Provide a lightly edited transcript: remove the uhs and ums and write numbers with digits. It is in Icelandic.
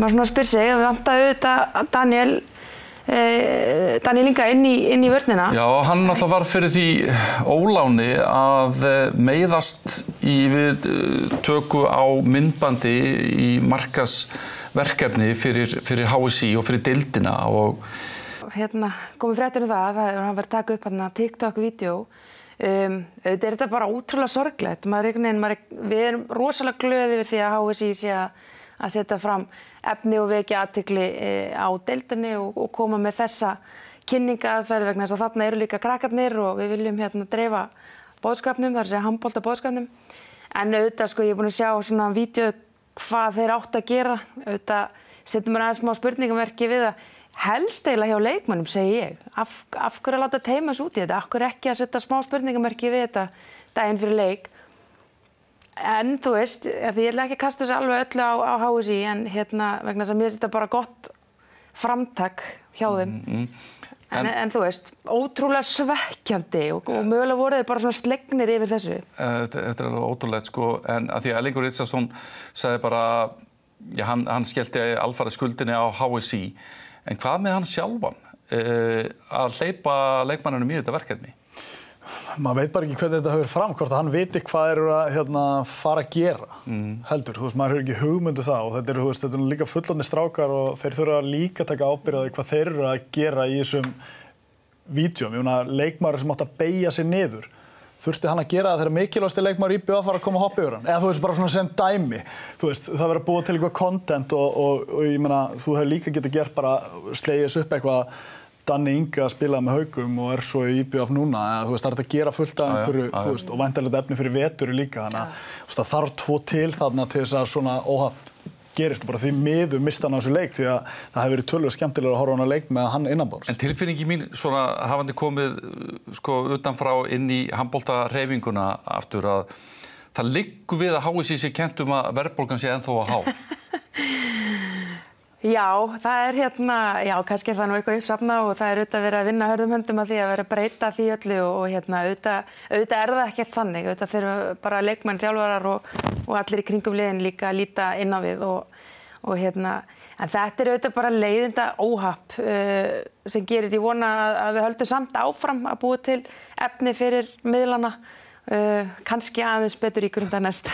maður svona spyr sig, við vantaði auðvitað Daniel Inga inn í vörnina. Já, hann alltaf var fyrir því óláni að meiðast við töku á myndbandi í markaðsverkefni fyrir HSÍ og fyrir deildina og komið fréttir það að hann var að taka upp TikTok-vídeó. Auðvitað þetta bara ótrúlega sorglegt. Við erum rosalega glöð yfir því að HSÍ sé að setja fram efni og vekja athygli á deildinni og koma með þessa kynningaaðferð vegna þess að þarna eru líka krakkarnir og við viljum dreifa boðskapnum, það er að segja handbolta boðskapnum. En auðvitað ég er búin að sjá svona vídeó hvað þeir áttu að gera. Auðvitað setjum maður aðeins smá spurningamerki við það. Helst eiginlega hjá leikmönnum, segi ég. Af hverju að láta teyma sig út í þetta? Af hverju ekki að setja smá spurningamerki við þetta daginn fyrir leik? En þú veist, því ég ætla ekki að kasta þessu alveg öllu á HSÍ, en vegna þess að mér finnst þetta bara gott framtak hjá þeim. En þú veist, ótrúlega svekkjandi og mögulega voru þeir bara svona slegnir yfir þessu. Þetta er alveg ótrúlegt, en að því að Erlingur Richardsson sagði bara, hann skellti alfarið skuldinni á HSÍ. En hvað með hann sjálfan að hleypa leikmannunum í þetta verkefni? Maður veit bara ekki hvernig þetta hefur fram, hvort að hann viti hvað eru að fara að gera, heldur. Þú veist, maður hefur ekki hugmyndu það og þetta eru líka fullorðnir strákar og þeir þurfa líka að taka ábyrgð á því hvað þeir eru að gera í þessum vídeóm. Ég meina, leikmaður sem átt að beygja sig niður. Þurfti hann að gera það þegar mikilvægasti leikmaður í BA fara að koma að hoppa yfir hann? Eða þú veist, bara svona sem dæmi. Þú veist, það verður að búa til eitthvað content og ég meina, þú hefur líka getað gert bara slegið þessu upp eitthvað Danni Inga spilaði með Haugum og svo í IBF núna. Eða, þú veist, það er að gera fullt af einhverju, þú veist, og væntanlegt efni fyrir veturi líka. Þannig að það þarf tvo til þarna til þess að svona óhapp gerist og bara því miður mista hann á þessu leik því að það hefur verið tölvöld skemmtilega að horfa á hann að leik með hann innanborðs. En tilfinningi mín svona hafandi komið utanfrá inn í handboltahreyfinguna aftur að það liggur við að HSÍ sé kennt að verðbólgan sé ennþá að há. Já, það já, kannski er það nú eitthvað uppsafnað og það er auðvitað verið að vinna hörðum höndum að því að vera að breyta því öllu og auðvitað er það ekkert þannig. Auðvitað þurfa bara leikmenn, þjálfarar og allir í kringum liðin líka að líta inn á við en þetta er auðvitað bara leiðinda óhapp sem gerist. Ég vona að við höldum samt áfram að búa til efni fyrir miðlana, kannski aðeins betur í grunda næst.